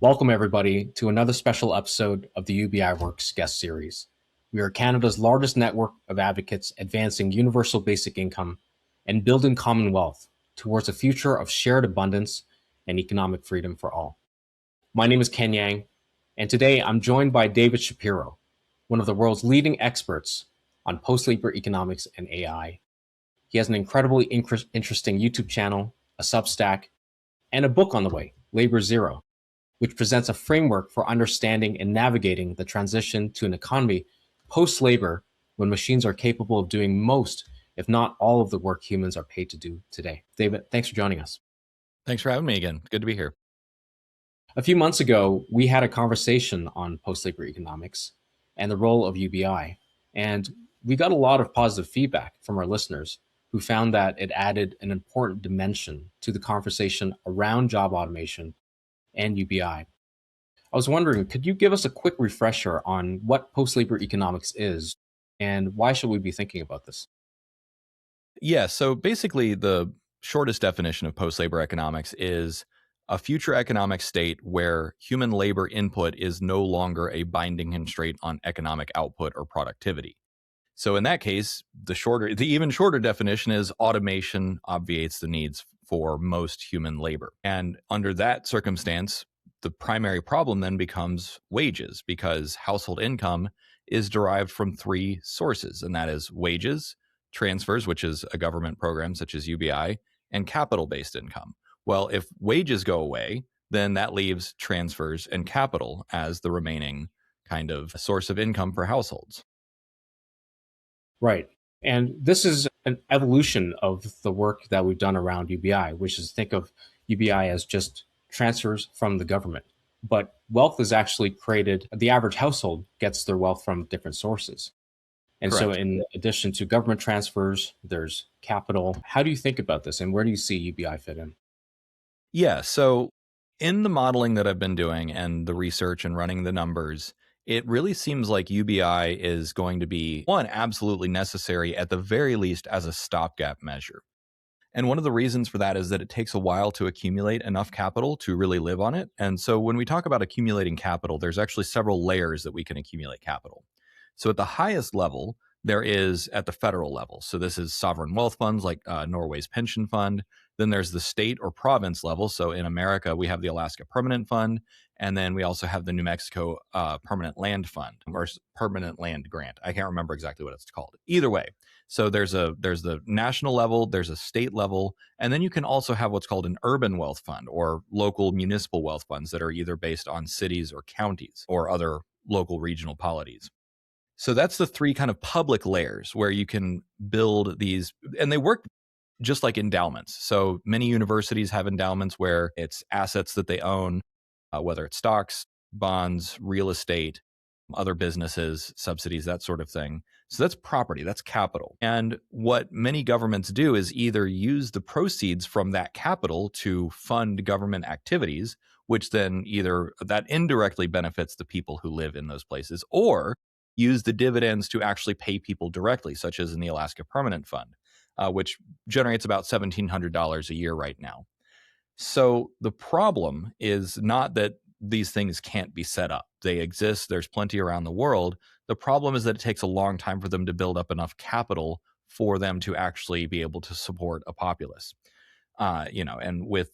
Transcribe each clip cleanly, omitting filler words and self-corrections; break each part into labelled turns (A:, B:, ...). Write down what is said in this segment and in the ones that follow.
A: Welcome, everybody, to another special episode of the UBI Works guest series. We are Canada's largest network of advocates advancing universal basic income and building commonwealth towards a future of shared abundance and economic freedom for all. My name is Ken Yang, and today I'm joined by David Shapiro, one of the world's leading experts on post-labor economics and AI. He has an incredibly interesting YouTube channel, a Substack, and a book on the way, Labor Zero, which presents a framework for understanding and navigating the transition to an economy post-labor when machines are capable of doing most, if not all, of the work humans are paid to do today. David, thanks for joining us.
B: Thanks for having me again. Good to be here.
A: A few months ago, we had a conversation on post-labor economics and the role of UBI, and we got a lot of positive feedback from our listeners who found that it added an important dimension to the conversation around job automation and UBI. I was wondering, could you give us a quick refresher on what post-labor economics is and why should we be thinking about this?
B: Yeah, so basically the shortest definition of post-labor economics is a future economic state where human labor input is no longer a binding constraint on economic output or productivity. So in that case, the even shorter definition is automation obviates the needs for most human labor. And under that circumstance, the primary problem then becomes wages, because household income is derived from three sources, and that is wages, transfers, which is a government program such as UBI, and capital-based income. Well, if wages go away, then that leaves transfers and capital as the remaining kind of source of income for households.
A: Right. And this is an evolution of the work that we've done around UBI, which is think of UBI as just transfers from the government. But wealth is actually created, the average household gets their wealth from different sources. And
B: Correct.
A: So in addition to government transfers, there's capital. How do you think about this and where do you see UBI fit in?
B: Yeah, so in the modeling that I've been doing and the research and running the numbers, it really seems like UBI is going to be, one, absolutely necessary at the very least as a stopgap measure. And one of the reasons for that is that it takes a while to accumulate enough capital to really live on it. And so when we talk about accumulating capital, there's actually several layers that we can accumulate capital. So at the highest level, there is at the federal level. So this is sovereign wealth funds like Norway's pension fund. Then there's the state or province level. So in America, we have the Alaska Permanent Fund. And then we also have the New Mexico Permanent Land Fund or Permanent Land Grant. I can't remember exactly what it's called. Either way. So there's the national level, there's a state level, and then you can also have what's called an urban wealth fund or local municipal wealth funds that are either based on cities or counties or other local regional polities. So that's the three kind of public layers where you can build these, and they work just like endowments. So many universities have endowments where it's assets that they own, whether it's stocks, bonds, real estate, other businesses, subsidies, that sort of thing. So that's property, that's capital. And what many governments do is either use the proceeds from that capital to fund government activities, which then either that indirectly benefits the people who live in those places, or use the dividends to actually pay people directly, such as in the Alaska Permanent Fund, which generates about $1,700 a year right now. So the problem is not that these things can't be set up. They exist. There's plenty around the world. The problem is that it takes a long time for them to build up enough capital for them to actually be able to support a populace. And with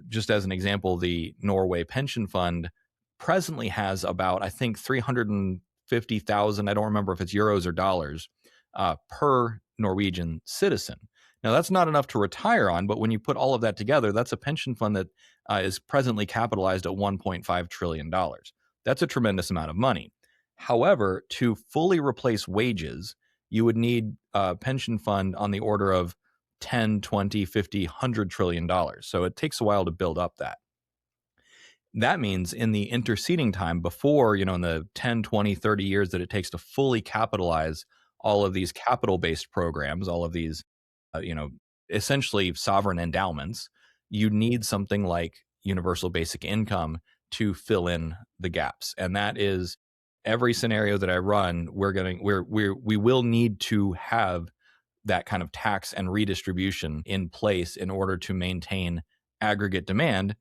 B: just as an example, the Norway pension fund presently has about, I think, 350,000, I don't remember if it's euros or dollars, per Norwegian citizen. Now, that's not enough to retire on, but when you put all of that together, that's a pension fund that is presently capitalized at $1.5 trillion. That's a tremendous amount of money. However, to fully replace wages, you would need a pension fund on the order of 10, 20, 50, $100 trillion. So it takes a while to build up that. That means in the interceding time before, in the 10, 20, 30 years that it takes to fully capitalize all of these capital-based programs, all of these essentially sovereign endowments, you need something like universal basic income to fill in the gaps. And that is every scenario that I run, we will need to have that kind of tax and redistribution in place in order to maintain aggregate demand.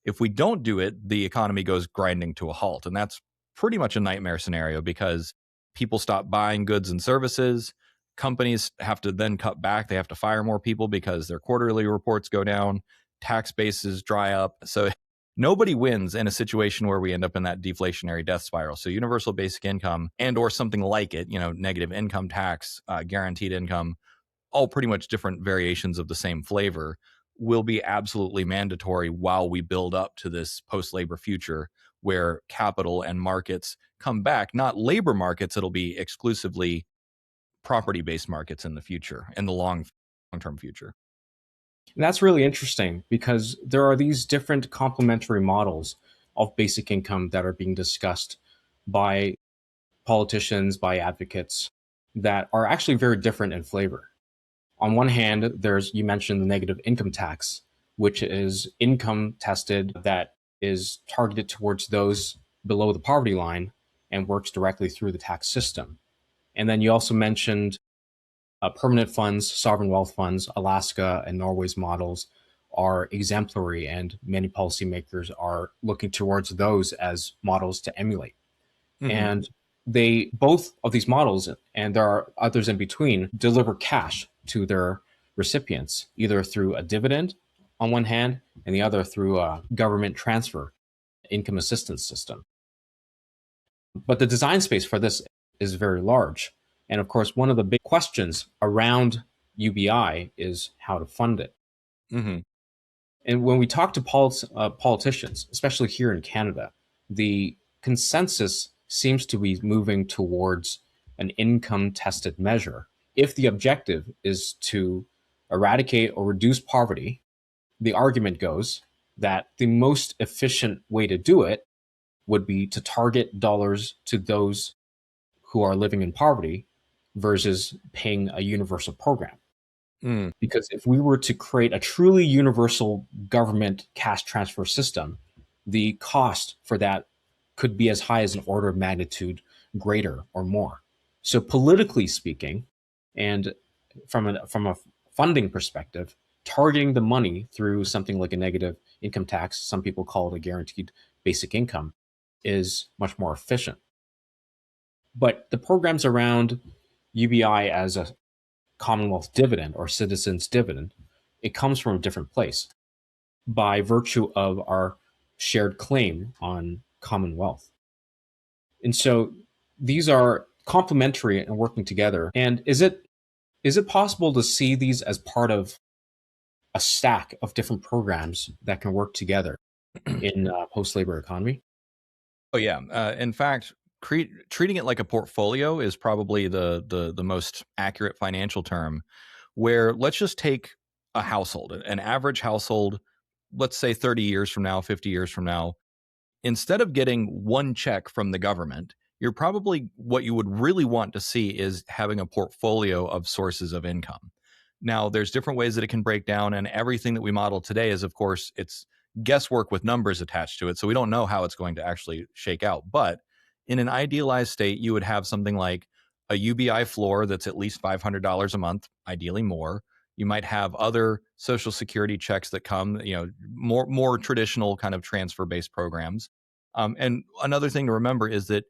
B: If we don't do it, the economy goes grinding to a halt. And that's pretty much a nightmare scenario because people stop buying goods and services. Companies have to then cut back. They have to fire more people because their quarterly reports go down. Tax bases dry up. So nobody wins in a situation where we end up in that deflationary death spiral. So universal basic income and or something like it, negative income tax, guaranteed income, all pretty much different variations of the same flavor, will be absolutely mandatory while we build up to this post-labor future where capital and markets come back. Not labor markets, it'll be exclusively property-based markets in the future, in the long-term future.
A: And that's really interesting because there are these different complementary models of basic income that are being discussed by politicians, by advocates, that are actually very different in flavor. On one hand, you mentioned the negative income tax, which is income tested that is targeted towards those below the poverty line and works directly through the tax system. And then you also mentioned permanent funds, sovereign wealth funds. Alaska and Norway's models are exemplary, and many policymakers are looking towards those as models to emulate. Mm-hmm. And both of these models, and there are others in between, deliver cash to their recipients, either through a dividend on one hand, and the other through a government transfer income assistance system. But the design space for this is very large. And of course, one of the big questions around UBI is how to fund it. Mm-hmm. And when we talk to politicians, especially here in Canada, the consensus seems to be moving towards an income-tested measure. If the objective is to eradicate or reduce poverty, the argument goes that the most efficient way to do it would be to target dollars to those who are living in poverty versus paying a universal program. Because if we were to create a truly universal government cash transfer system, the cost for that could be as high as an order of magnitude greater or more. So politically speaking, and from a funding perspective, targeting the money through something like a negative income tax, some people call it a guaranteed basic income, is much more efficient. But the programs around UBI as a Commonwealth dividend or citizens dividend, it comes from a different place by virtue of our shared claim on Commonwealth. And so these are complementary and working together. And is it possible to see these as part of a stack of different programs that can work together in a post-labor economy?
B: Oh, yeah. In fact, treating it like a portfolio is probably the most accurate financial term, where let's just take a household, an average household, let's say 30 years from now, 50 years from now. Instead of getting one check from the government, you're probably, what you would really want to see is having a portfolio of sources of income. Now, there's different ways that it can break down, and everything that we model today is, of course, it's guesswork with numbers attached to it. So we don't know how it's going to actually shake out. But in an idealized state, you would have something like a UBI floor that's at least $500 a month, ideally more. You might have other Social Security checks that come, more traditional kind of transfer-based programs. And another thing to remember is that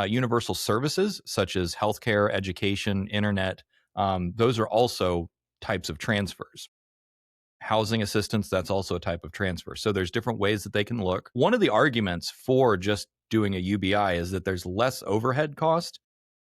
B: universal services such as healthcare, education, internet, those are also types of transfers. Housing assistance, that's also a type of transfer. So there's different ways that they can look. One of the arguments for just doing a UBI is that there's less overhead cost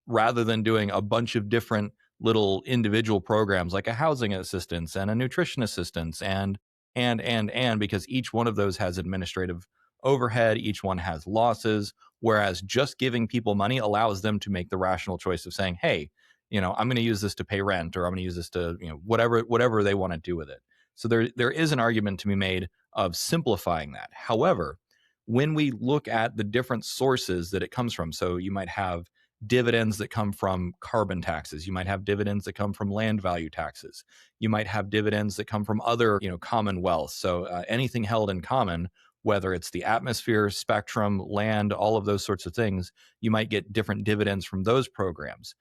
B: rather than doing a bunch of different little individual programs like a housing assistance and a nutrition assistance and because each one of those has administrative overhead, each one has losses, whereas just giving people money allows them to make the rational choice of saying, hey, I'm going to use this to pay rent, or I'm going to use this to, whatever they want to do with it. So there is an argument to be made of simplifying that. However, when we look at the different sources that it comes from, so you might have dividends that come from carbon taxes. You might have dividends that come from land value taxes. You might have dividends that come from other, commonwealth. So anything held in common, whether it's the atmosphere, spectrum, land, all of those sorts of things, you might get different dividends from those programs.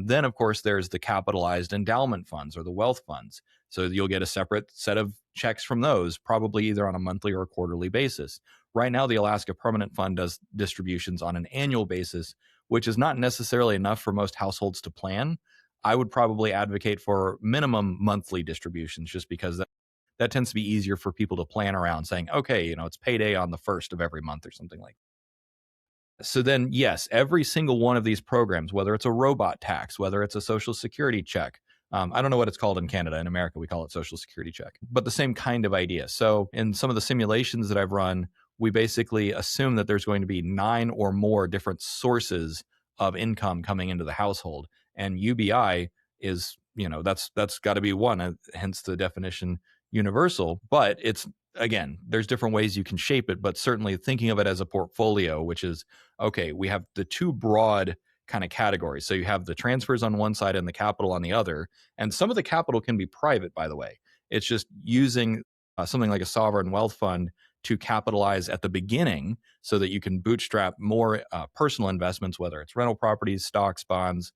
B: Then, of course, there's the capitalized endowment funds or the wealth funds. So you'll get a separate set of checks from those, probably either on a monthly or a quarterly basis. Right now, the Alaska Permanent Fund does distributions on an annual basis, which is not necessarily enough for most households to plan. I would probably advocate for minimum monthly distributions just because that tends to be easier for people to plan around, saying, okay, it's payday on the first of every month or something like that. So then, yes, every single one of these programs, whether it's a robot tax, whether it's a social security check, I don't know what it's called in Canada. In America, we call it social security check, but the same kind of idea. So in some of the simulations that I've run, we basically assume that there's going to be 9 or more different sources of income coming into the household. And UBI is, that's got to be one, hence the definition universal. But it's, again, there's different ways you can shape it, but certainly thinking of it as a portfolio, which is, okay, we have the two broad kind of categories. So you have the transfers on one side and the capital on the other. And some of the capital can be private, by the way. It's just using something like a sovereign wealth fund to capitalize at the beginning so that you can bootstrap more personal investments, whether it's rental properties, stocks, bonds,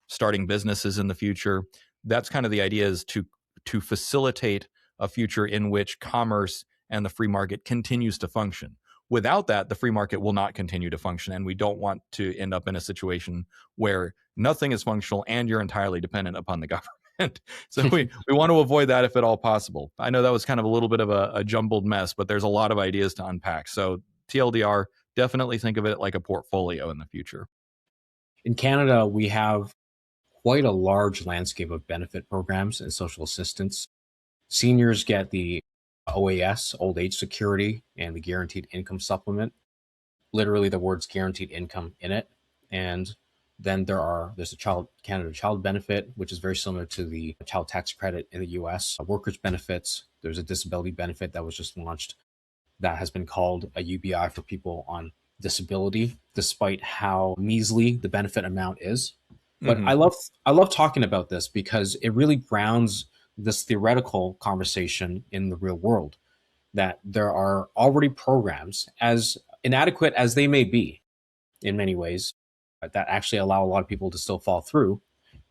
B: starting businesses in the future. That's kind of the idea, is to facilitate a future in which commerce and the free market continues to function. Without that, the free market will not continue to function, and we don't want to end up in a situation where nothing is functional and you're entirely dependent upon the government. So we want to avoid that if at all possible. I know that was kind of a little bit of a jumbled mess, but there's a lot of ideas to unpack. So TLDR, definitely think of it like a portfolio in the future.
A: In Canada, we have quite a large landscape of benefit programs and social assistance. Seniors get the OAS, Old Age Security, and the Guaranteed Income Supplement. Literally, the words guaranteed income in it. And then there's a Canada Child Benefit, which is very similar to the child tax credit in the US. Workers' benefits, there's a disability benefit that was just launched that has been called a UBI for people on disability, despite how measly the benefit amount is. But I love talking about this because it really grounds this theoretical conversation in the real world, that there are already programs, as inadequate as they may be in many ways, that actually allow a lot of people to still fall through,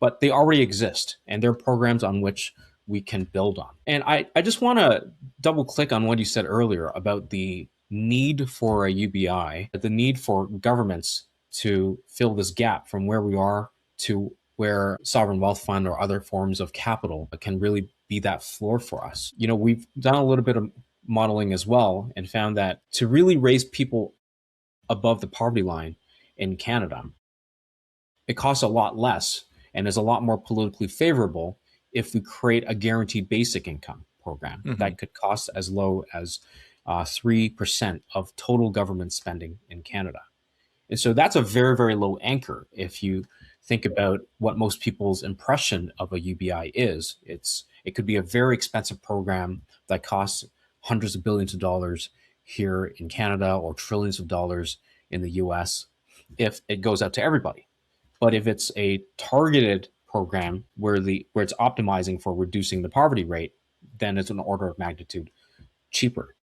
A: but they already exist, and they're programs on which we can build on. And I just want to double click on what you said earlier about the need for a UBI, the need for governments to fill this gap from where we are to where sovereign wealth fund or other forms of capital can really be that floor for us. We've done a little bit of modeling as well and found that to really raise people above the poverty line in Canada, it costs a lot less and is a lot more politically favorable if we create a guaranteed basic income program that could cost as low as 3% of total government spending in Canada. And so that's a very, very low anchor if you think about what most people's impression of a UBI is. It could be a very expensive program that costs hundreds of billions of dollars here in Canada or trillions of dollars in the US if it goes out to everybody. But if it's a targeted program where it's optimizing for reducing the poverty rate, then it's an order of magnitude cheaper.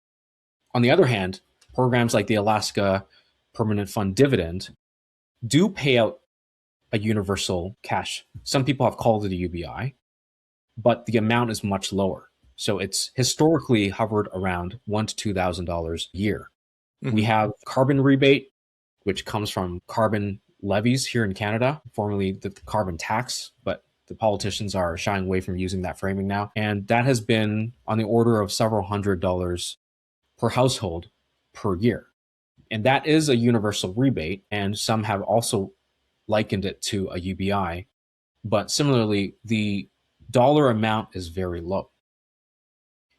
A: On the other hand, programs like the Alaska Permanent Fund dividend do pay out a universal cash. Some people have called it a UBI, but the amount is much lower. So it's historically hovered around $1,000 to $2,000 a year. We have carbon rebate, which comes from carbon levies here in Canada, formerly the carbon tax, but the politicians are shying away from using that framing now. And that has been on the order of several $100s per household per year. And that is a universal rebate. And some have also likened it to a UBI. But similarly, the dollar amount is very low.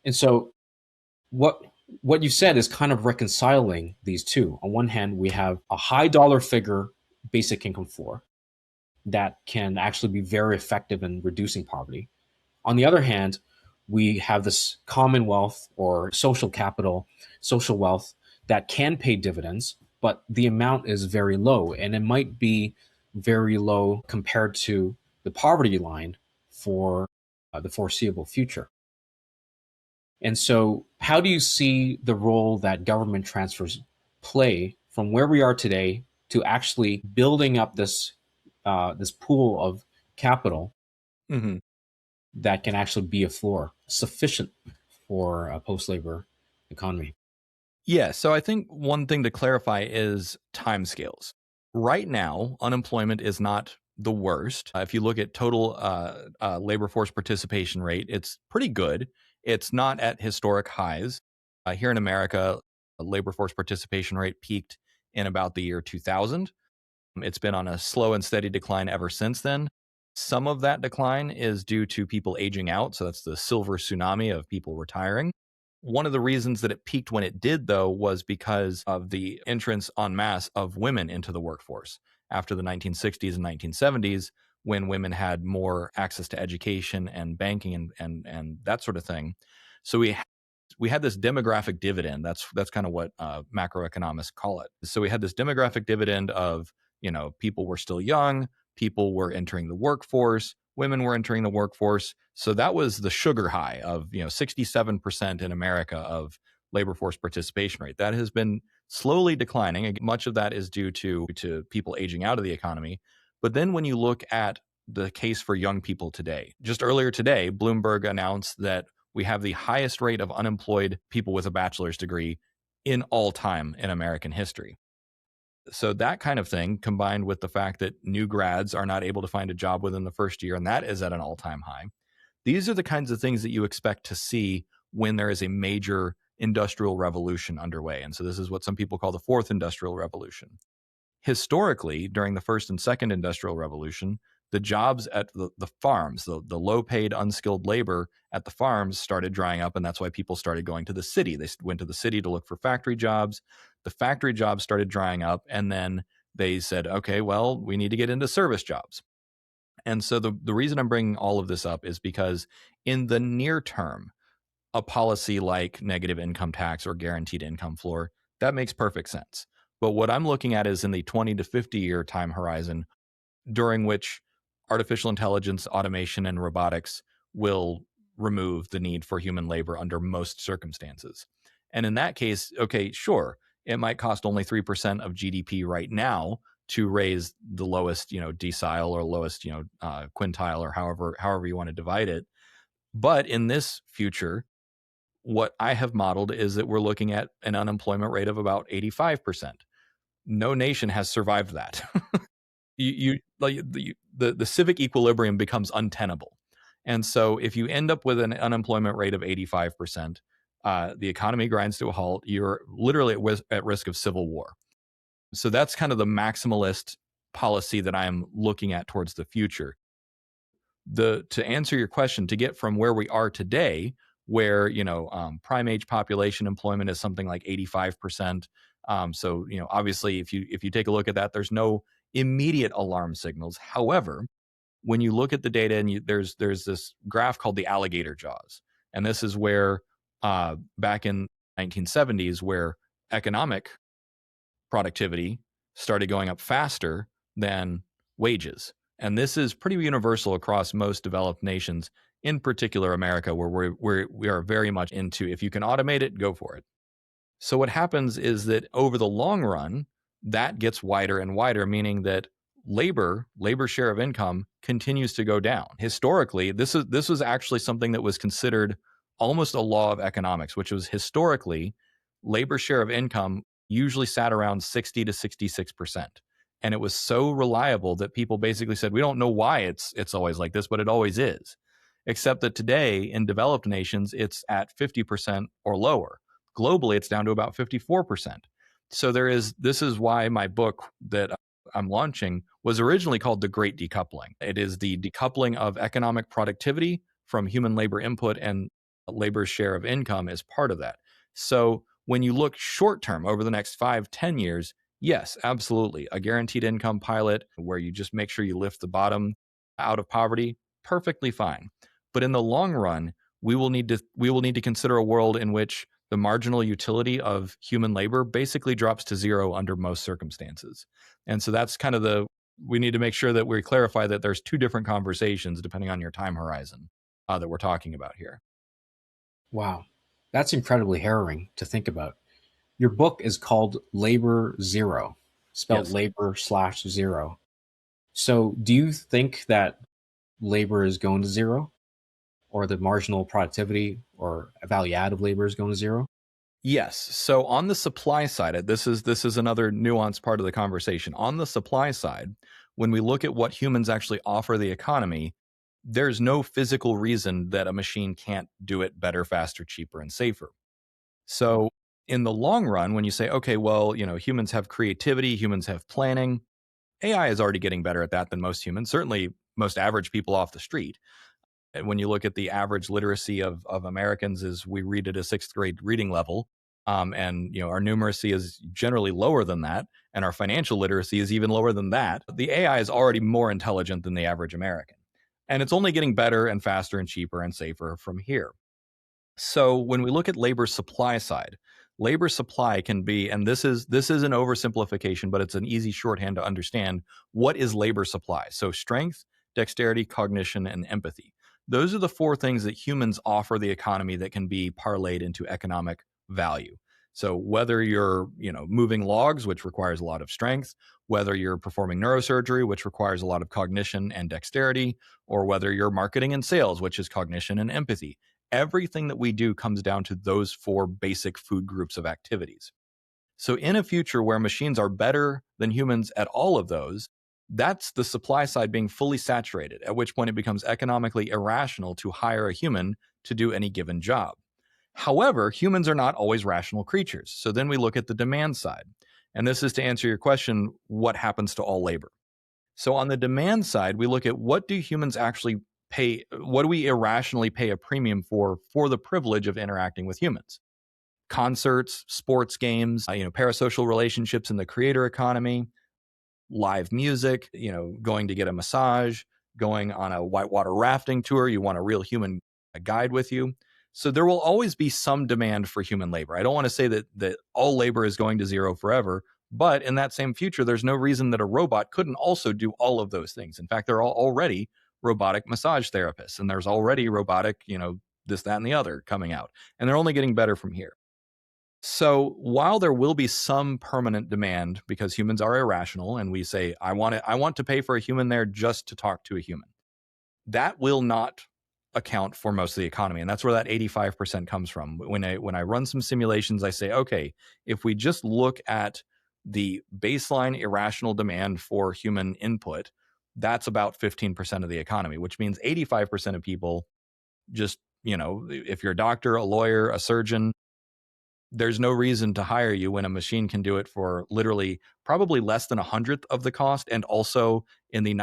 A: And so what you said is kind of reconciling these two. On one hand, we have a high dollar figure basic income floor that can actually be very effective in reducing poverty. On the other hand, we have this commonwealth or social capital, social wealth that can pay dividends, but the amount is very low, and it might be very low compared to the poverty line for the foreseeable future. And so how do you see the role that government transfers play from where we are today to actually building up this pool of capital
B: Hmm.
A: that can actually be a floor sufficient for a post-labor economy?
B: Yeah, so I think one thing to clarify is timescales. Right now, unemployment is not the worst. If you look at total labor force participation rate, it's pretty good. It's not at historic highs. Here in America, labor force participation rate peaked in about the year 2000. It's been on a slow and steady decline ever since then. Some of that decline is due to people aging out. So that's the silver tsunami of people retiring. One of the reasons that it peaked when it did, though, was because of the entrance en masse of women into the workforce after the 1960s and 1970s, when women had more access to education and banking and that sort of thing. So we had this demographic dividend. That's kind of what macroeconomists call it. So we had this demographic dividend of, people were still young, people were entering the workforce, women were entering the workforce. So that was the sugar high of 67% in America of labor force participation rate. That has been slowly declining. Much of that is due to people aging out of the economy. But then when you look at the case for young people today, just earlier today, Bloomberg announced that we have the highest rate of unemployed people with a bachelor's degree in all time in American history. So that kind of thing, combined with the fact that new grads are not able to find a job within the first year, and that is at an all-time high. These are the kinds of things that you expect to see when there is a major industrial revolution underway. And so this is what some people call the fourth industrial revolution. Historically, during the first and second industrial revolution, the jobs at the farms, the low-paid, unskilled labor at the farms started drying up, and that's why people started going to the city. They went to the city to look for factory jobs. The factory jobs started drying up, and then they said, okay, well, we need to get into service jobs. And so the reason I'm bringing all of this up is because in the near term, a policy like negative income tax or guaranteed income floor, that makes perfect sense. But what I'm looking at is in the 20 to 50 year time horizon, during which artificial intelligence, automation, and robotics will remove the need for human labor under most circumstances. And in that case, okay, sure, it might cost only 3% of GDP right now to raise the lowest, decile or lowest, quintile, or however you want to divide it. But in this future, what I have modeled is that we're looking at an unemployment rate of about 85%. No nation has survived that. you like the civic equilibrium becomes untenable. And so if you end up with an unemployment rate of 85%, the economy grinds to a halt. You're literally at risk of civil war. So that's kind of the maximalist policy that I'm looking at towards the future. To answer your question, to get from where we are today, where prime age population employment is something like 85%. So obviously, if you take a look at that, there's no immediate alarm signals. However, when you look at the data and there's this graph called the alligator jaws, and this is where back in 1970s, where economic productivity started going up faster than wages. And this is pretty universal across most developed nations, in particular America, where we are very much into, if you can automate it, go for it. So what happens is that over the long run, that gets wider and wider, meaning that labor share of income continues to go down. Historically, this was actually something that was considered almost a law of economics, which was historically labor share of income usually sat around 60 to 66%. And it was so reliable that people basically said, we don't know why it's always like this, but it always is. Except that today in developed nations, it's at 50% or lower. Globally, it's down to about 54%. So this is why my book that I'm launching was originally called The Great Decoupling. It is the decoupling of economic productivity from human labor input, and labor's share of income is part of that. So when you look short term over the next 5-10 years, yes, absolutely. A guaranteed income pilot where you just make sure you lift the bottom out of poverty, perfectly fine. But in the long run, we will need to consider a world in which the marginal utility of human labor basically drops to zero under most circumstances. And so that's kind of we need to make sure that we clarify that there's two different conversations depending on your time horizon that we're talking about here.
A: Wow, that's incredibly harrowing to think about. Your book is called Labor Zero, spelled
B: Yes.
A: labor/zero. So do you think that labor is going to zero, or the marginal productivity or value add of labor is going to zero?
B: Yes. So on the supply side, this is another nuanced part of the conversation. On the supply side, when we look at what humans actually offer the economy, there's no physical reason that a machine can't do it better, faster, cheaper, and safer. So in the long run, when you say, okay, well, humans have creativity, humans have planning, AI is already getting better at that than most humans, certainly most average people off the street. And when you look at the average literacy of Americans, is we read at a sixth grade reading level, and our numeracy is generally lower than that, and our financial literacy is even lower than that. The AI is already more intelligent than the average American, and it's only getting better and faster and cheaper and safer from here. So when we look at labor supply side, labor supply can be, and this is an oversimplification, but it's an easy shorthand to understand what is labor supply. So strength, dexterity, cognition, and empathy. Those are the four things that humans offer the economy that can be parlayed into economic value. So whether you're, moving logs, which requires a lot of strength, whether you're performing neurosurgery, which requires a lot of cognition and dexterity, or whether you're marketing and sales, which is cognition and empathy, everything that we do comes down to those four basic food groups of activities. So in a future where machines are better than humans at all of those, that's the supply side being fully saturated, at which point it becomes economically irrational to hire a human to do any given job. However, humans are not always rational creatures. So then we look at the demand side. And this is to answer your question, what happens to all labor? So on the demand side, we look at what do humans actually pay, what do we irrationally pay a premium for the privilege of interacting with humans? Concerts, sports games, parasocial relationships in the creator economy, live music, going to get a massage, going on a whitewater rafting tour. You want a real human guide with you. So there will always be some demand for human labor. I don't want to say that all labor is going to zero forever, but in that same future, there's no reason that a robot couldn't also do all of those things. In fact, there are already robotic massage therapists, and there's already robotic, this, that, and the other coming out, and they're only getting better from here. So while there will be some permanent demand because humans are irrational and we say, I want to pay for a human there just to talk to a human, that will not account for most of the economy. And that's where that 85% comes from. When I run some simulations, I say, okay, if we just look at the baseline irrational demand for human input, that's about 15% of the economy, which means 85% of people just, if you're a doctor, a lawyer, a surgeon, there's no reason to hire you when a machine can do it for literally probably less than a hundredth of the cost and also in the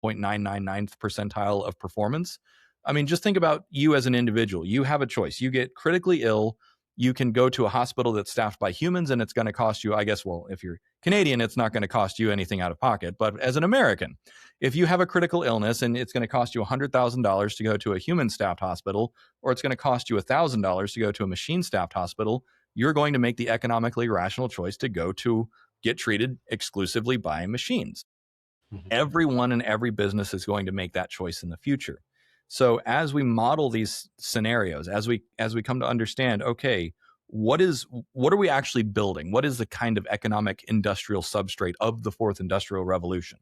B: 9.999th percentile of performance. I mean, just think about you as an individual. You have a choice. You get critically ill. You can go to a hospital that's staffed by humans and it's going to cost you, I guess, well, if you're Canadian, it's not going to cost you anything out of pocket. But as an American, if you have a critical illness and it's going to cost you $100,000 to go to a human staffed hospital, or it's going to cost you $1,000 to go to a machine staffed hospital, you're going to make the economically rational choice to go to get treated exclusively by machines. Mm-hmm. Everyone and every business is going to make that choice in the future. So as we model these scenarios, as we come to understand, okay, what are we actually building? What is the kind of economic industrial substrate of the fourth industrial revolution?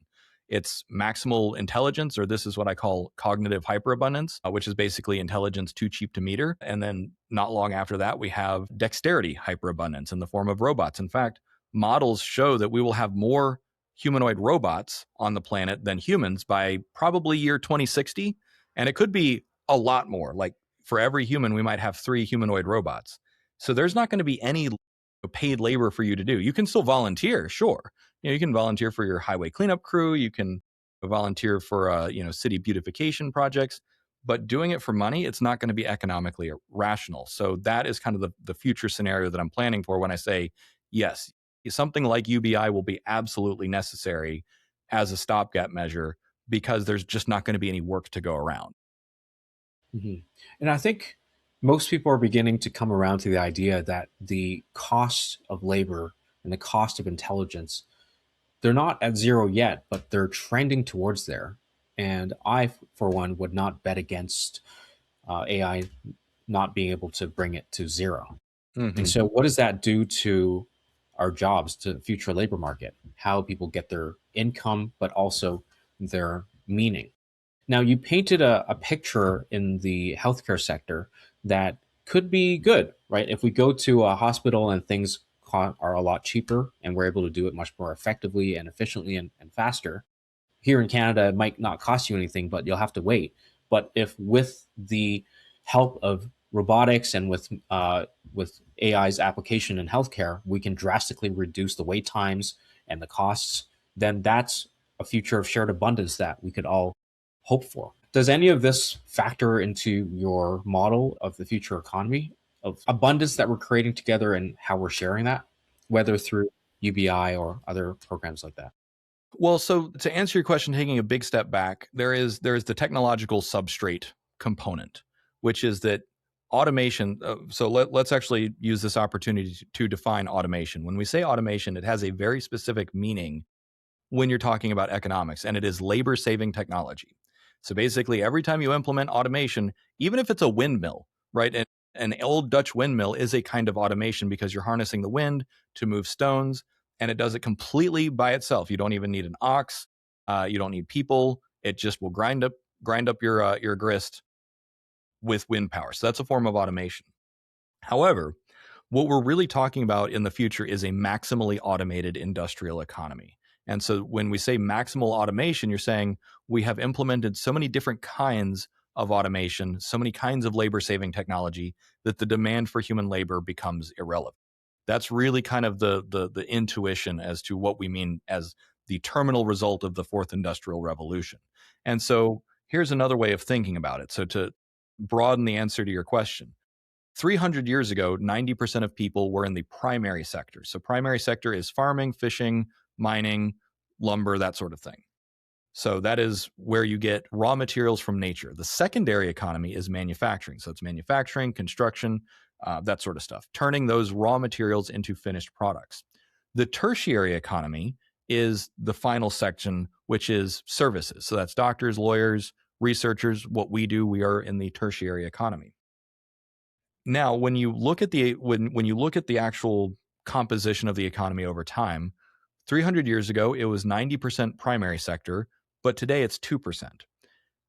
B: It's maximal intelligence, or this is what I call cognitive hyperabundance, which is basically intelligence too cheap to meter. And then not long after that, we have dexterity hyperabundance in the form of robots. In fact, models show that we will have more humanoid robots on the planet than humans by probably year 2060. And it could be a lot more. Like for every human, we might have 3 humanoid robots. So there's not going to be any paid labor for you to do. You can still volunteer, sure. You can volunteer for your highway cleanup crew. You can volunteer for city beautification projects, but doing it for money, it's not going to be economically rational. So that is kind of the future scenario that I'm planning for when I say, yes, something like UBI will be absolutely necessary as a stopgap measure because there's just not going to be any work to go around.
A: Mm-hmm. And I think most people are beginning to come around to the idea that the cost of labor and the cost of intelligence, they're not at zero yet, but they're trending towards there. And I, for one, would not bet against AI not being able to bring it to zero. Mm-hmm. And so, what does that do to our jobs, to the future labor market? How people get their income, but also their meaning. Now, you painted a picture in the healthcare sector that could be good, right? If we go to a hospital and things are a lot cheaper and we're able to do it much more effectively and efficiently and faster, here in Canada, it might not cost you anything, but you'll have to wait. But if with the help of robotics and with AI's application in healthcare, we can drastically reduce the wait times and the costs, then that's a future of shared abundance that we could all hope for. Does any of this factor into your model of the future economy of abundance that we're creating together and how we're sharing that, whether through UBI or other programs like that?
B: Well, so to answer your question, taking a big step back, there is the technological substrate component, which is that automation. So let's actually use this opportunity to define automation. When we say automation, it has a very specific meaning when you're talking about economics, and it is labor saving technology. So basically, every time you implement automation, even if it's a windmill, right? An old Dutch windmill is a kind of automation because you're harnessing the wind to move stones, and it does it completely by itself. You don't even need an ox. You don't need people. It just will grind up your grist with wind power. So that's a form of automation. However, what we're really talking about in the future is a maximally automated industrial economy. And so when we say maximal automation, you're saying we have implemented so many different kinds of automation, so many kinds of labor saving technology that the demand for human labor becomes irrelevant. That's really kind of the intuition as to what we mean as the terminal result of the fourth industrial revolution. And so here's another way of thinking about it. So to broaden the answer to your question, 300 years ago, 90% of people were in the primary sector. So primary sector is farming, fishing, mining, lumber, that sort of thing. So that is where you get raw materials from nature. The secondary economy is manufacturing. So it's manufacturing, construction, that sort of stuff, turning those raw materials into finished products. The tertiary economy is the final section, which is services. So that's doctors, lawyers, researchers. What we do, we are in the tertiary economy. Now, when you look at the actual composition of the economy over time, 300 years ago it was 90% primary sector, but today it's 2%.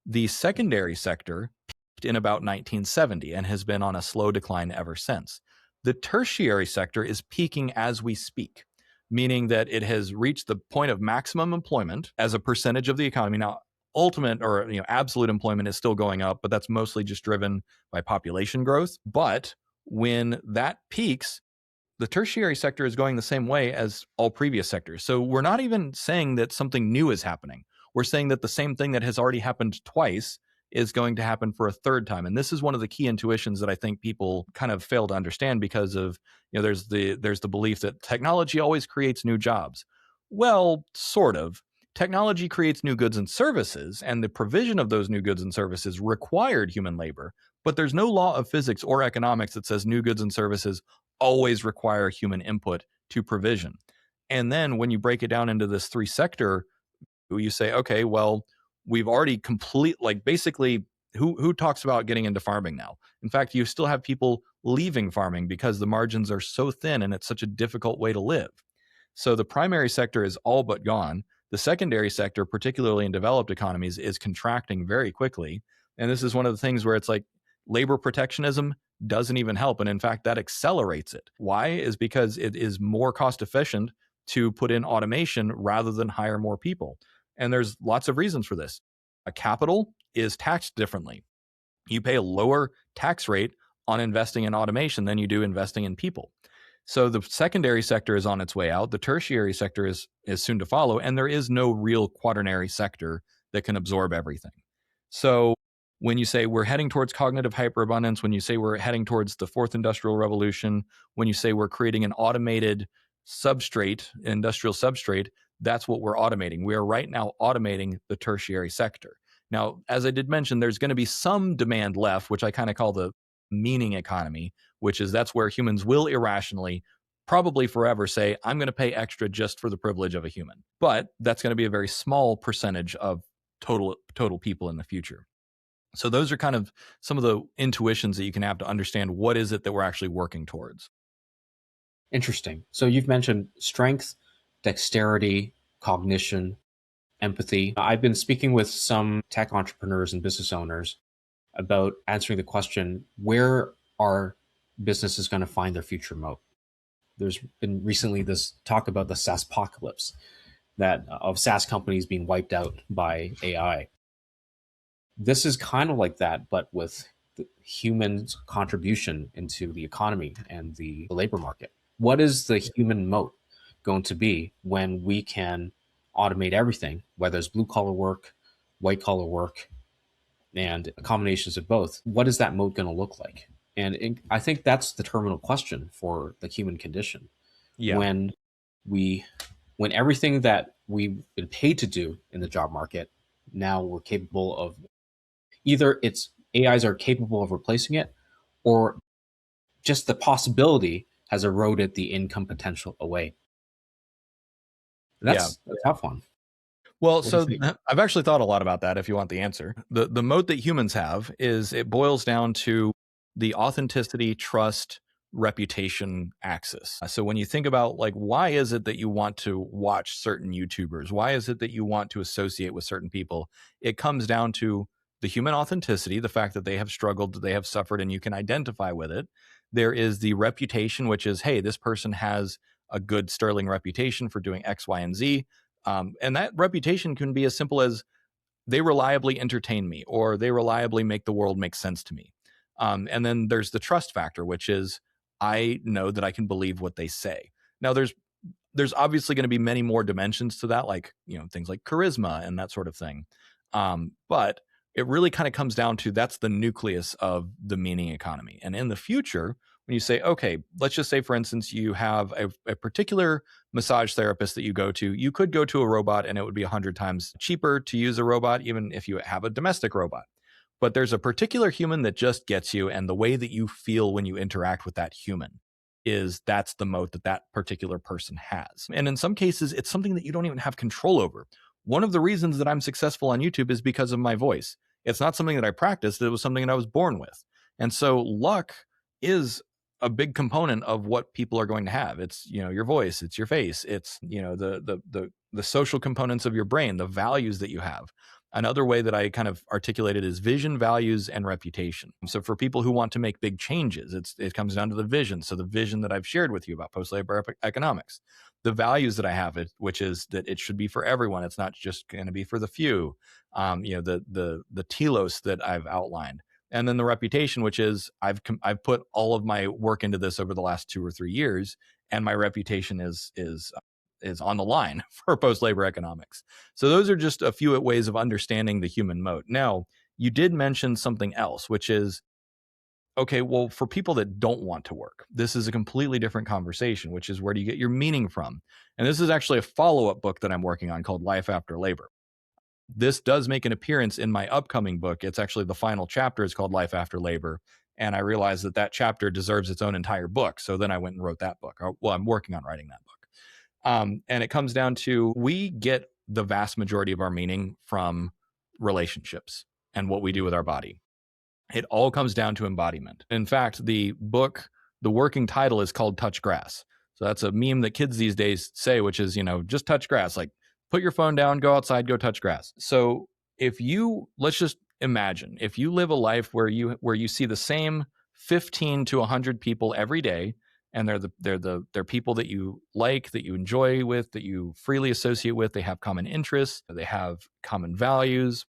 B: The secondary sector peaked in about 1970 and has been on a slow decline ever since. The tertiary sector is peaking as we speak, meaning that it has reached the point of maximum employment as a percentage of the economy. Now, ultimate or absolute employment is still going up, but that's mostly just driven by population growth. But when that peaks, the tertiary sector is going the same way as all previous sectors. So we're not even saying that something new is happening. We're saying that the same thing that has already happened twice is going to happen for a third time. And this is one of the key intuitions that I think people kind of fail to understand because of, there's the belief that technology always creates new jobs. Well, sort of. Technology creates new goods and services, and the provision of those new goods and services required human labor. But there's no law of physics or economics that says new goods and services always require human input to provision. And then when you break it down into this three sector, you say, okay, well, we've already basically who talks about getting into farming now? In fact, you still have people leaving farming because the margins are so thin and it's such a difficult way to live. So the primary sector is all but gone. The secondary sector, particularly in developed economies, is contracting very quickly. And this is one of the things where it's like labor protectionism doesn't even help. And in fact, that accelerates it. Why? Is because it is more cost efficient to put in automation rather than hire more people. And there's lots of reasons for this. A capital is taxed differently. You pay a lower tax rate on investing in automation than you do investing in people. So the secondary sector is on its way out. The tertiary sector is soon to follow, and there is no real quaternary sector that can absorb everything. So when you say we're heading towards cognitive hyperabundance, when you say we're heading towards the fourth industrial revolution, when you say we're creating an automated substrate, industrial substrate, that's what we're automating. We are right now automating the tertiary sector. Now, as I did mention, there's going to be some demand left, which I kind of call the meaning economy, which is that's where humans will irrationally, probably forever, say, I'm going to pay extra just for the privilege of a human. But that's going to be a very small percentage of total people in the future. So those are kind of some of the intuitions that you can have to understand what is it that we're actually working towards.
A: Interesting. So you've mentioned strength, dexterity, cognition, empathy. I've been speaking with some tech entrepreneurs and business owners about answering the question, where are businesses going to find their future moat? There's been recently this talk about the SaaS apocalypse, that of SaaS companies being wiped out by AI. This is kind of like that, but with the human's contribution into the economy and the labor market. What is the human moat going to be when we can automate everything, whether it's blue collar work, white collar work, and combinations of both? What is that moat going to look like? I think that's the terminal question for the human condition.
B: Yeah.
A: When we, when everything that we've been paid to do in the job market, now we're capable of, either it's AIs are capable of replacing it, or just the possibility has eroded the income potential away. That's a tough one.
B: Well,
A: What do you
B: so
A: think?
B: I've actually thought a lot about that if you want the answer. The moat that humans have is it boils down to the authenticity, trust, reputation axis. So when you think about like why is it that you want to watch certain YouTubers? Why is it that you want to associate with certain people? It comes down to the human authenticity, the fact that they have struggled, they have suffered, and you can identify with it. There is the reputation, which is, hey, this person has a good sterling reputation for doing X, Y, and Z. And that reputation can be as simple as they reliably entertain me or they reliably make the world make sense to me. And then there's the trust factor, which is I know that I can believe what they say. Now, there's obviously going to be many more dimensions to that, like, you know, things like charisma and that sort of thing. But it really kind of comes down to that's the nucleus of the meaning economy. And in the future, when you say, okay, let's just say, for instance, you have a particular massage therapist that you go to, you could go to a robot and it would be 100 times cheaper to use a robot, even if you have a domestic robot. But there's a particular human that just gets you, and the way that you feel when you interact with that human that's the moat that that particular person has. And in some cases, it's something that you don't even have control over. One of the reasons that I'm successful on YouTube is because of my voice. It's not something that I practiced, it was something that I was born with. And so luck is a big component of what people are going to have. It's, you know, your voice, it's your face, it's, you know, the social components of your brain, the values that you have. Another way that I kind of articulated is vision, values, and reputation. So for people who want to make big changes, it comes down to the vision. So the vision that I've shared with you about post-labor economics, the values that I have, which is that it should be for everyone. It's not just going to be for the few. You know, the telos that I've outlined, and then the reputation, which is I've put all of my work into this over the last 2 or 3 years, and my reputation is on the line for post-labor economics. So those are just a few ways of understanding the human moat. Now, you did mention something else, which is, okay, well, for people that don't want to work, this is a completely different conversation, which is where do you get your meaning from? And this is actually a follow-up book that I'm working on called Life After Labor. This does make an appearance in my upcoming book. It's actually the final chapter is called Life After Labor. And I realized that that chapter deserves its own entire book. So then I went and wrote that book. Well, I'm working on writing that book. And it comes down to we get the vast majority of our meaning from relationships and what we do with our body. It all comes down to embodiment. In fact, the book, the working title is called Touch Grass. So that's a meme that kids these days say, which is, you know, just touch grass, like put your phone down, go outside, go touch grass. So let's just imagine if you live a life where you see the same 15 to 100 people every day, and they're people that you like, that you enjoy with, that you freely associate with. They have common interests, they have common values,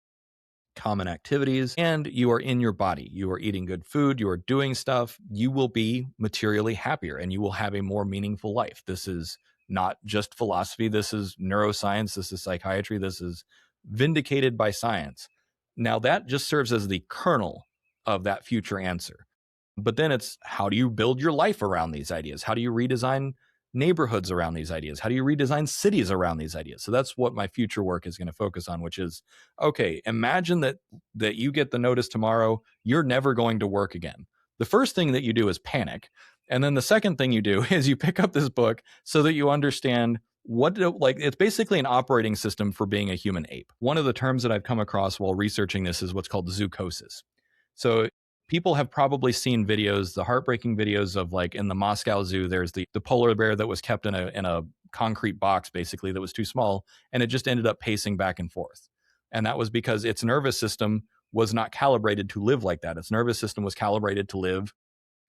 B: common activities, and you are in your body. You are eating good food, you are doing stuff. You will be materially happier and you will have a more meaningful life. This is not just philosophy. This is neuroscience. This is psychiatry. This is vindicated by science. Now that just serves as the kernel of that future answer. But then it's how do you build your life around these ideas? How do you redesign neighborhoods around these ideas? How do you redesign cities around these ideas? So that's what my future work is going to focus on, which is, okay, imagine that you get the notice tomorrow, you're never going to work again. The first thing that you do is panic. And then the second thing you do is you pick up this book so that you understand it's basically an operating system for being a human ape. One of the terms that I've come across while researching this is what's called zoochosis. So people have probably seen videos, the heartbreaking videos of like in the Moscow Zoo, there's the polar bear that was kept in a concrete box basically that was too small, and it just ended up pacing back and forth. And that was because its nervous system was not calibrated to live like that. Its nervous system was calibrated to live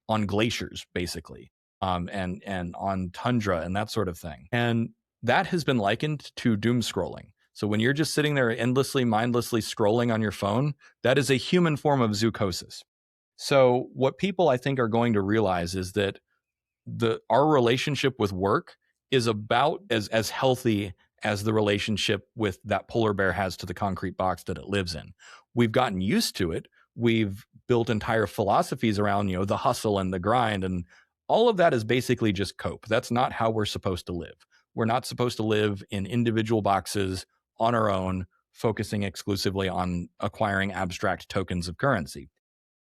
B: on glaciers, basically, and on tundra and that sort of thing. And that has been likened to doom scrolling. So when you're just sitting there endlessly, mindlessly scrolling on your phone, that is a human form of zoochosis. So what people, I think, are going to realize is that our relationship with work is about as healthy as the relationship with that polar bear has to the concrete box that it lives in. We've gotten used to it. We've built entire philosophies around, the hustle and the grind, and all of that is basically just cope. That's not how we're supposed to live. We're not supposed to live in individual boxes on our own, focusing exclusively on acquiring abstract tokens of currency.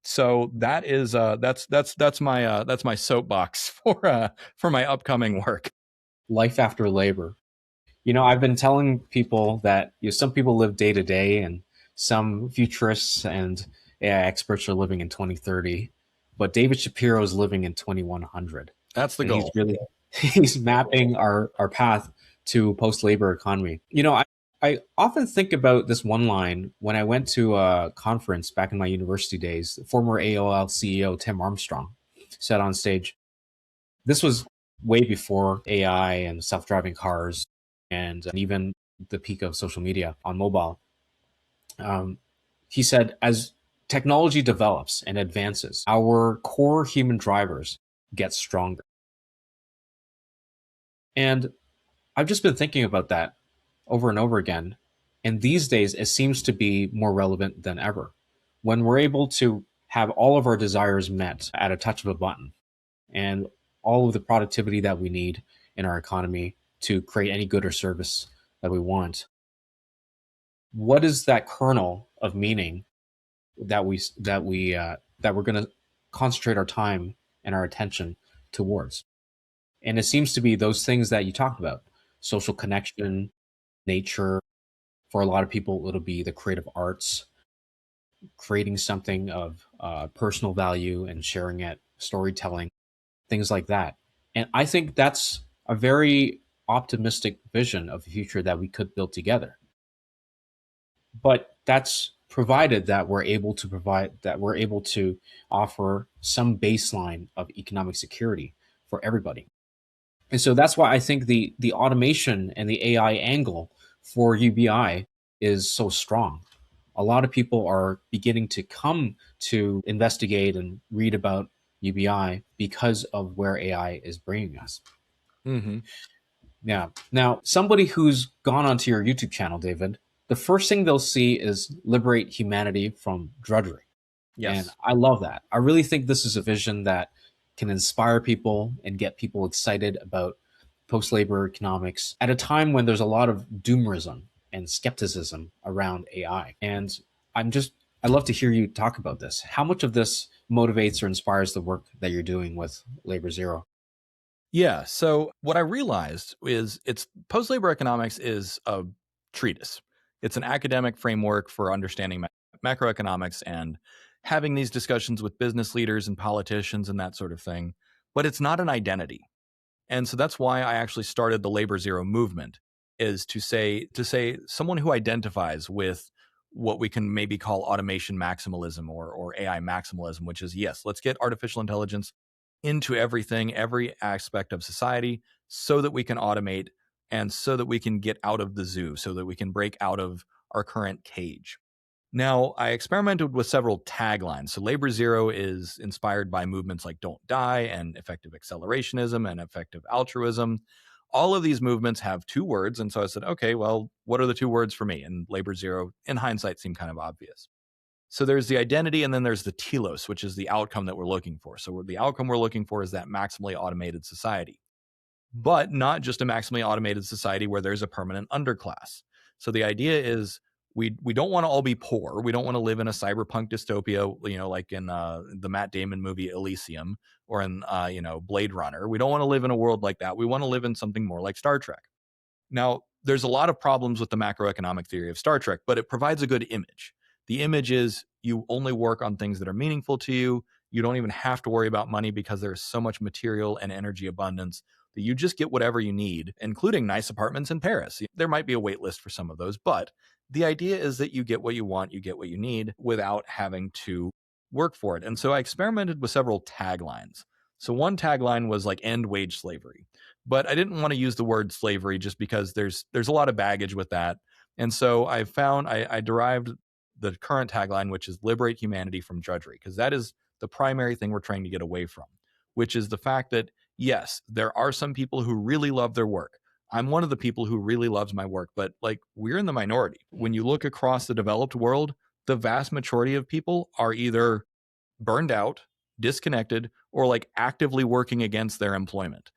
B: So that is that's my soapbox for my upcoming work.
A: Life after labor. I've been telling people that some people live day to day, and some futurists and AI experts are living in 2030, but David Shapiro is living in 2100.
B: That's the goal.
A: He's mapping our path to post-labor economy. I often think about this one line when I went to a conference back in my university days. Former AOL CEO Tim Armstrong said on stage, this was way before AI and self-driving cars and even the peak of social media on mobile. He said, as technology develops and advances, our core human drivers get stronger. And I've just been thinking about that over and over again. And these days, it seems to be more relevant than ever. When we're able to have all of our desires met at a touch of a button, and all of the productivity that we need in our economy to create any good or service that we want, what is that kernel of meaning that we're going to concentrate our time and our attention towards? And it seems to be those things that you talked about: social connection, nature. For a lot of people, it'll be the creative arts, creating something of personal value and sharing it, storytelling, things like that. And I think that's a very optimistic vision of the future that we could build together. But that's provided that we're able to offer some baseline of economic security for everybody. And so that's why I think the automation and the AI angle for UBI is so strong. A lot of people are beginning to come to investigate and read about UBI because of where AI is bringing us.
B: Mm-hmm.
A: Yeah. Now, somebody who's gone onto your YouTube channel, David, the first thing they'll see is liberate humanity from drudgery.
B: Yes.
A: And I love that. I really think this is a vision that can inspire people and get people excited about post-labor economics at a time when there's a lot of doomerism and skepticism around AI. And I love to hear you talk about this. How much of this motivates or inspires the work that you're doing with Labor Zero?
B: Yeah. So what I realized is post-labor economics is a treatise. It's an academic framework for understanding macroeconomics and having these discussions with business leaders and politicians and that sort of thing. But it's not an identity. And so that's why I actually started the Labor Zero movement, is to say someone who identifies with what we can maybe call automation maximalism or AI maximalism, which is, yes, let's get artificial intelligence into everything, every aspect of society, so that we can automate and so that we can get out of the zoo, so that we can break out of our current cage. Now, I experimented with several taglines. So Labor Zero is inspired by movements like Don't Die and effective accelerationism and effective altruism. All of these movements have two words. And so I said, okay, well, what are the two words for me? And Labor Zero, in hindsight, seemed kind of obvious. So there's the identity, and then there's the telos, which is the outcome that we're looking for. So the outcome we're looking for is that maximally automated society, but not just a maximally automated society where there's a permanent underclass. So the idea is we don't want to all be poor. We don't want to live in a cyberpunk dystopia, like in the Matt Damon movie Elysium or in Blade Runner. We don't want to live in a world like that. We want to live in something more like Star Trek. Now, there's a lot of problems with the macroeconomic theory of Star Trek, but it provides a good image. The image is you only work on things that are meaningful to you. You don't even have to worry about money because there's so much material and energy abundance that you just get whatever you need, including nice apartments in Paris. There might be a wait list for some of those, but the idea is that you get what you want, you get what you need without having to work for it. And so I experimented with several taglines. So one tagline was like end wage slavery, but I didn't want to use the word slavery just because there's a lot of baggage with that. And so I derived the current tagline, which is liberate humanity from drudgery, because that is the primary thing we're trying to get away from, which is the fact that, yes, there are some people who really love their work. I'm one of the people who really loves my work, but like we're in the minority. When you look across the developed world, the vast majority of people are either burned out, disconnected, or like actively working against their employment.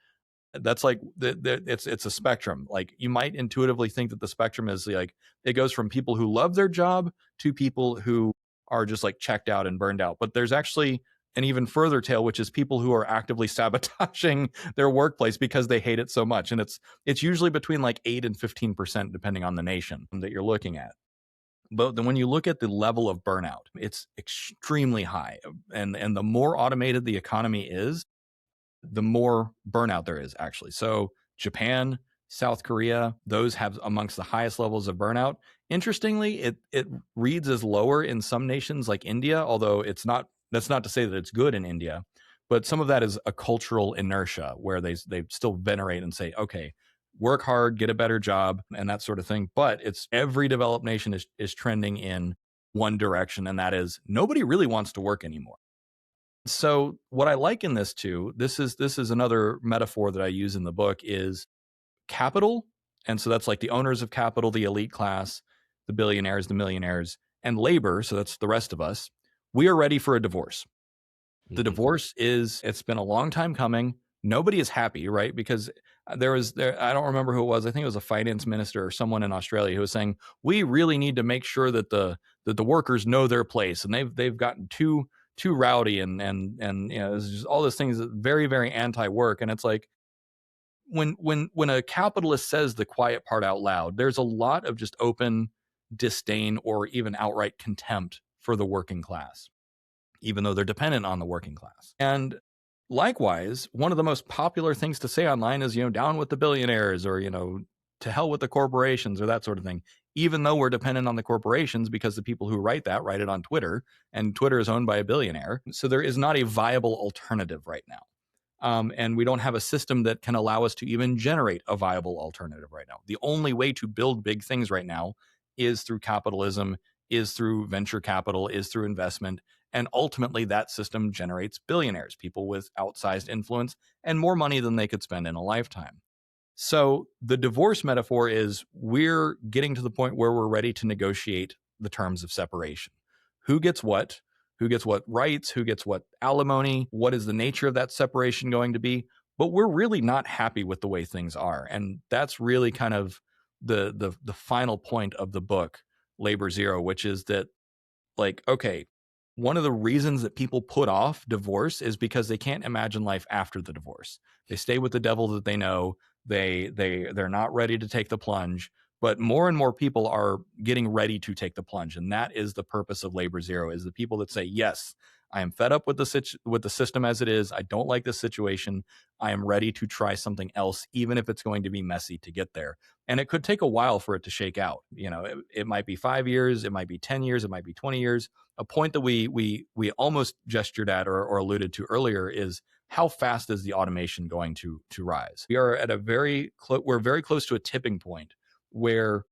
B: That's like it's a spectrum. Like you might intuitively think that the spectrum is like it goes from people who love their job to people who are just like checked out and burned out. But there's actually an even further tail, which is people who are actively sabotaging their workplace because they hate it so much. And it's usually between like 8 and 15%, depending on the nation that you're looking at. But then when you look at the level of burnout, it's extremely high. And the more automated the economy is, the more burnout there is actually. So Japan, South Korea, those have amongst the highest levels of burnout. Interestingly, it reads as lower in some nations like India, although that's not to say that it's good in India, but some of that is a cultural inertia where they still venerate and say, okay, work hard, get a better job, and that sort of thing. But it's every developed nation is trending in one direction, and that is nobody really wants to work anymore. So what I liken this to, this is another metaphor that I use in the book, is capital. And so that's like the owners of capital, the elite class, the billionaires, the millionaires, and labor. So that's the rest of us. We are ready for a divorce. The divorce it's been a long time coming. Nobody is happy, right? Because I don't remember who it was. I think it was a finance minister or someone in Australia who was saying, we really need to make sure that the workers know their place. And they've gotten too rowdy and there's just all those things that very, very anti-work. And it's like when a capitalist says the quiet part out loud, there's a lot of just open disdain or even outright contempt for the working class, even though they're dependent on the working class. And likewise, one of the most popular things to say online is, down with the billionaires, or, to hell with the corporations, or that sort of thing, even though we're dependent on the corporations because the people who write it on Twitter, and Twitter is owned by a billionaire. So there is not a viable alternative right now. And we don't have a system that can allow us to even generate a viable alternative right now. The only way to build big things right now is through capitalism, is through venture capital, is through investment. And ultimately, that system generates billionaires, people with outsized influence and more money than they could spend in a lifetime. So the divorce metaphor is we're getting to the point where we're ready to negotiate the terms of separation. Who gets what rights, who gets what alimony, what is the nature of that separation going to be? But we're really not happy with the way things are. And that's really kind of the final point of the book, Labor Zero, which is that, like, okay, one of the reasons that people put off divorce is because they can't imagine life after the divorce. They stay with the devil that they know. They're not ready to take the plunge. But more and more people are getting ready to take the plunge, and that is the purpose of Labor Zero: is the people that say, yes, I am fed up with the system as it is. I don't like this situation. I am ready to try something else, even if it's going to be messy to get there. And it could take a while for it to shake out. It might be 5 years, it might be 10 years, it might be 20 years. A point that we almost gestured at or alluded to earlier is, how fast is the automation going to rise? We are at we're very close to a tipping point where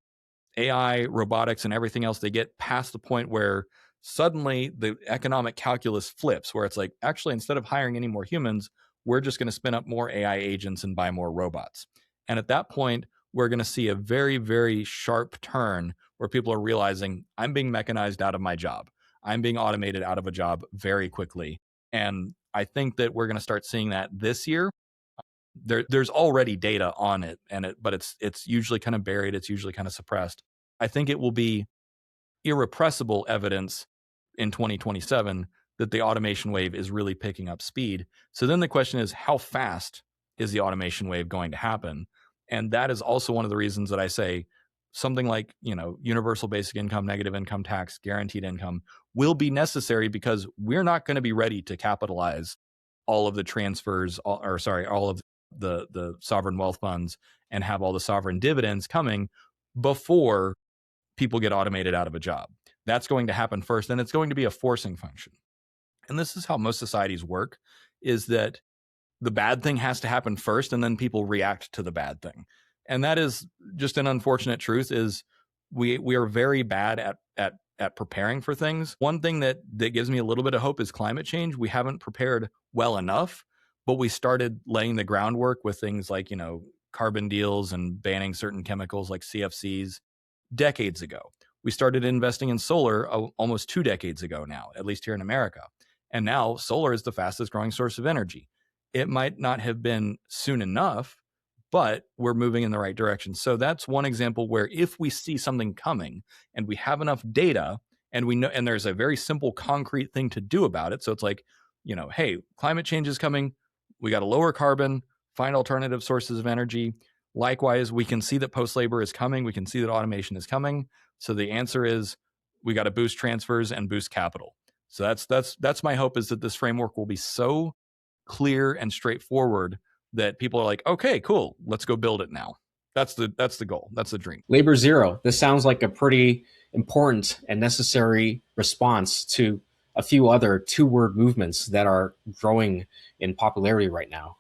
B: AI, robotics, and everything else, they get past the point where suddenly the economic calculus flips, where it's like, actually, instead of hiring any more humans, we're just going to spin up more AI agents and buy more robots. And at that point, we're going to see a very, very sharp turn where people are realizing, I'm being mechanized out of my job. I'm being automated out of a job very quickly. And I think that we're going to start seeing that this year. There's already data on it, but it's usually kind of buried. It's usually kind of suppressed. I think it will be irrepressible evidence in 2027 that the automation wave is really picking up speed. So then the question is, how fast is the automation wave going to happen? And that is also one of the reasons that I say something like, universal basic income, negative income tax, guaranteed income will be necessary, because we're not going to be ready to capitalize all of the transfers, all of the sovereign wealth funds and have all the sovereign dividends coming before people get automated out of a job. That's going to happen first, and it's going to be a forcing function. And this is how most societies work, is that the bad thing has to happen first, and then people react to the bad thing. And that is just an unfortunate truth, is we are very bad at preparing for things. One thing that gives me a little bit of hope is climate change. We haven't prepared well enough, but we started laying the groundwork with things like, carbon deals and banning certain chemicals like CFCs decades ago. We started investing in solar almost 2 decades ago now, at least here in America. And now solar is the fastest growing source of energy. It might not have been soon enough, but we're moving in the right direction. So that's one example where if we see something coming and we have enough data and we know, and there's a very simple, concrete thing to do about it. So it's like, hey, climate change is coming. We got to lower carbon, find alternative sources of energy. Likewise, we can see that post-labor is coming. We can see that automation is coming. So the answer is we got to boost transfers and boost capital. So that's my hope, is that this framework will be so clear and straightforward that people are like, okay, cool, let's go build it now. That's the goal. That's the dream.
A: Labor zero. This sounds like a pretty important and necessary response to a few other two-word movements that are growing in popularity right now.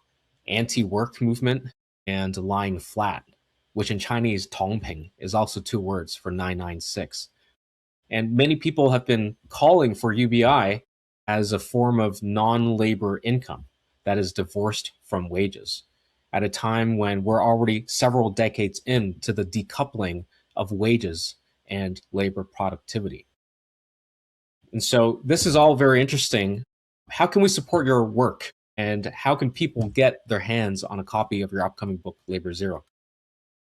A: Anti-work movement and lying flat, which in Chinese, tongping, is also 2 words for 996. And many people have been calling for UBI as a form of non-labor income that is divorced from wages, at a time when we're already several decades into the decoupling of wages and labor productivity. And so this is all very interesting. How can we support your work? And how can people get their hands on a copy of your upcoming book, Labor Zero?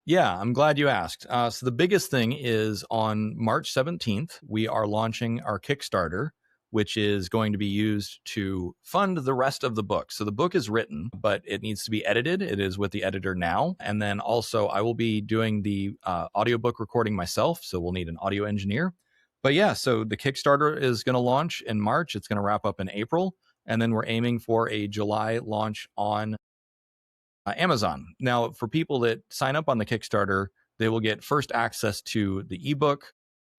B: Yeah, I'm glad you asked. So the biggest thing is on March 17th, we are launching our Kickstarter, which is going to be used to fund the rest of the book. So the book is written, but it needs to be edited. It is with the editor now. And then also I will be doing the audiobook recording myself. So we'll need an audio engineer. But yeah, so the Kickstarter is going to launch in March. It's going to wrap up in April. And then we're aiming for a July launch on Amazon. Now, for people that sign up on the Kickstarter, they will get first access to the ebook,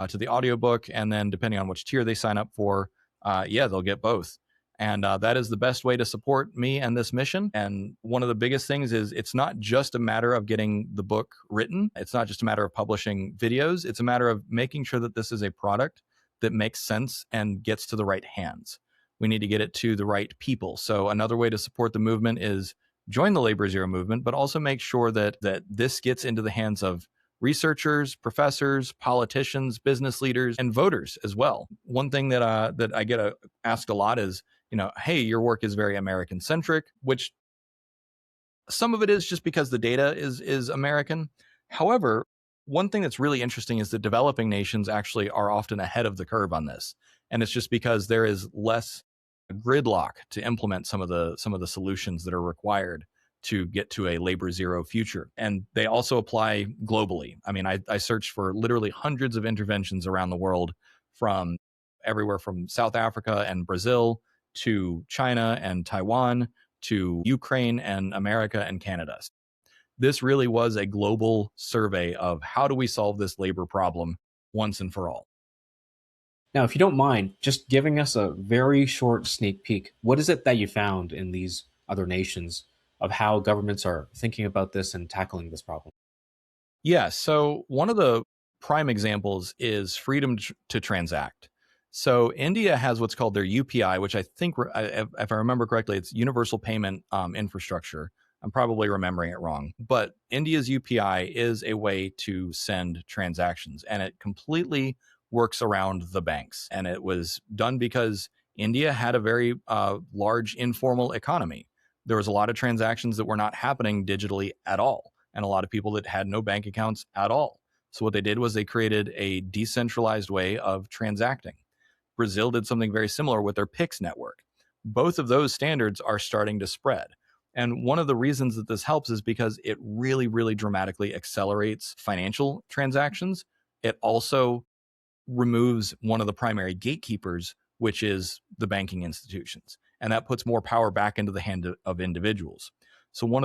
B: to the audiobook, and then depending on which tier they sign up for, they'll get both. And that is the best way to support me and this mission. And one of the biggest things is it's not just a matter of getting the book written. It's not just a matter of publishing videos. It's a matter of making sure that this is a product that makes sense and gets to the right hands. We need to get it to the right people. So another way to support the movement is join the Labor Zero movement, but also make sure that this gets into the hands of researchers, professors, politicians, business leaders, and voters as well. One thing that I get asked a lot is, hey, your work is very American centric, which some of it is just because the data is American. However, one thing that's really interesting is that developing nations actually are often ahead of the curve on this. And it's just because there is less gridlock to implement some of the solutions that are required to get to a labor zero future. And they also apply globally. I mean, I searched for literally hundreds of interventions around the world, from everywhere from South Africa and Brazil to China and Taiwan to Ukraine and America and Canada. This really was a global survey of how do we solve this labor problem once and for all.
A: Now, if you don't mind, just giving us a very short sneak peek, what is it that you found in these other nations of how governments are thinking about this and tackling this problem?
B: Yeah, so one of the prime examples is freedom to transact. So India has what's called their UPI, which I think, if I remember correctly, it's Universal Payment Infrastructure. I'm probably remembering it wrong, but India's UPI is a way to send transactions, and it completely works around the banks. And it was done because India had a very large informal economy. There was a lot of transactions that were not happening digitally at all, and a lot of people that had no bank accounts at all. So what they did was they created a decentralized way of transacting. Brazil did something very similar with their Pix network. Both of those standards are starting to spread. And one of the reasons that this helps is because it really, really dramatically accelerates financial transactions. It also removes one of the primary gatekeepers, which is the banking institutions. And that puts more power back into the hand of individuals. So one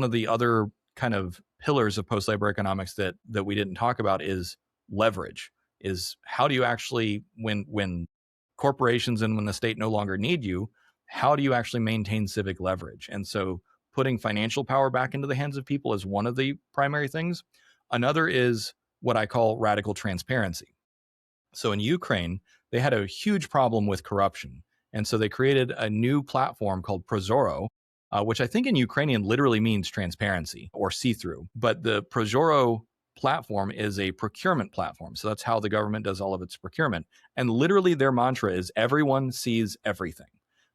B: of the other kind of pillars of post-labor economics that we didn't talk about is leverage. Is how do you actually, when corporations and when the state no longer need you, how do you actually maintain civic leverage? And so putting financial power back into the hands of people is one of the primary things. Another is what I call radical transparency. So in Ukraine, they had a huge problem with corruption. And so they created a new platform called Prozoro, which I think in Ukrainian literally means transparency or see-through. But the Prozoro platform is a procurement platform. So that's how the government does all of its procurement. And literally their mantra is everyone sees everything.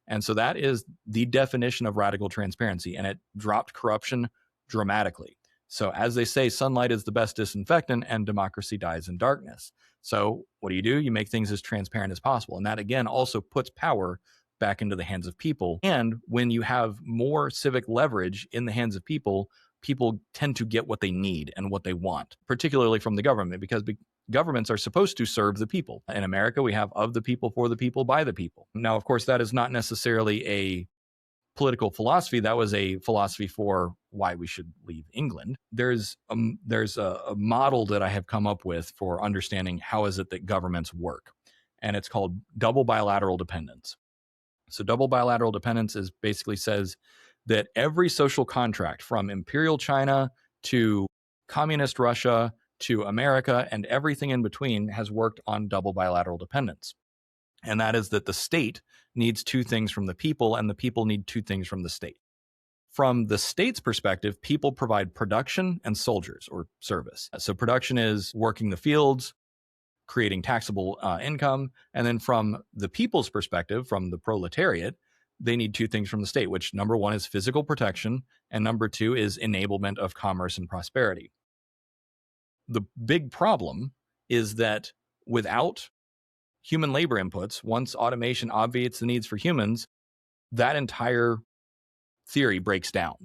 B: And so that is the definition of radical transparency. And it dropped corruption dramatically. So as they say, sunlight is the best disinfectant and democracy dies in darkness. So what do? You make things as transparent as possible. And that, again, also puts power back into the hands of people. And when you have more civic leverage in the hands of people, people tend to get what they need and what they want, particularly from the government, because governments are supposed to serve the people. In America, we have of the people, for the people, by the people. Now, of course, that is not necessarily a political philosophy. That was a philosophy for why we should leave England. There's a model that I have come up with for understanding how is it that governments work, and it's called double bilateral dependence. So double bilateral dependence is basically says that every social contract from imperial China to communist Russia to America and everything in between has worked on double bilateral dependence. And that is that the state needs two things from the people, and the people need two things from the state. From the state's perspective, people provide production and soldiers or service. So production is working the fields, creating taxable income. And then from the people's perspective, from the proletariat, they need two things from the state, which number one is physical protection, and number two is enablement of commerce and prosperity. The big problem is that without human labor inputs, once automation obviates the needs for humans, that entire theory breaks down.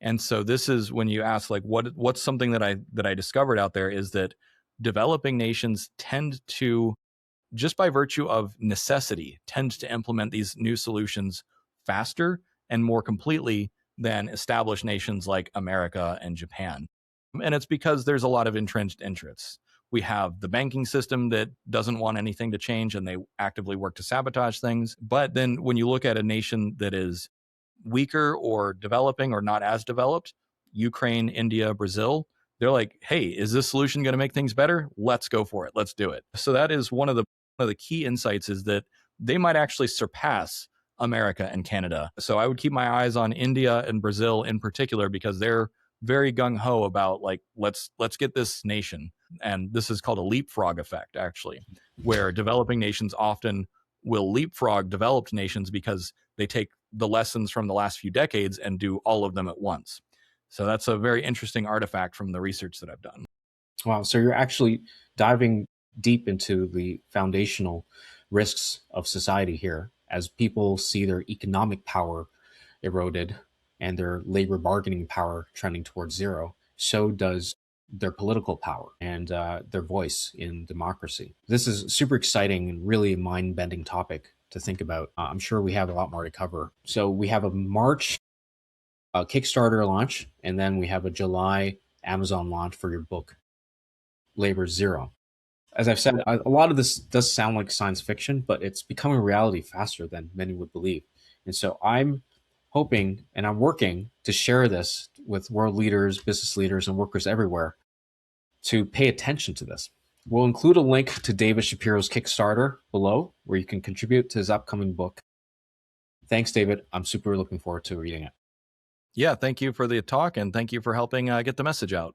B: And so this is when you ask, like, what's something that I discovered out there is that developing nations tend to, just by virtue of necessity, tend to implement these new solutions faster and more completely than established nations like America and Japan. And it's because there's a lot of entrenched interests. We have the banking system that doesn't want anything to change, and they actively work to sabotage things. But then when you look at a nation that is weaker or developing or not as developed, Ukraine, India, Brazil, they're like, hey, is this solution going to make things better? Let's go for it. Let's do it. So that is one of the key insights, is that they might actually surpass America and Canada. So I would keep my eyes on India and Brazil in particular, because they're very gung-ho about, like, let's get this nation. And this is called a leapfrog effect, actually, where developing nations often will leapfrog developed nations because they take the lessons from the last few decades and do all of them at once. So that's a very interesting artifact from the research that I've done.
A: Wow. So you're actually diving deep into the foundational risks of society here as people see their economic power eroded and their labor bargaining power trending towards zero. So does their political power and their voice in democracy. This is super exciting and really mind-bending topic to think about. I'm sure we have a lot more to cover. So we have a March Kickstarter launch, and then we have a July Amazon launch for your book, Labor Zero. As I've said, a lot of this does sound like science fiction, but it's becoming reality faster than many would believe. And so I'm hoping and I'm working to share this with world leaders, business leaders, and workers everywhere to pay attention to this. We'll include a link to David Shapiro's Kickstarter below, where you can contribute to his upcoming book. Thanks, David. I'm super looking forward to reading it.
B: Yeah, thank you for the talk, and thank you for helping get the message out.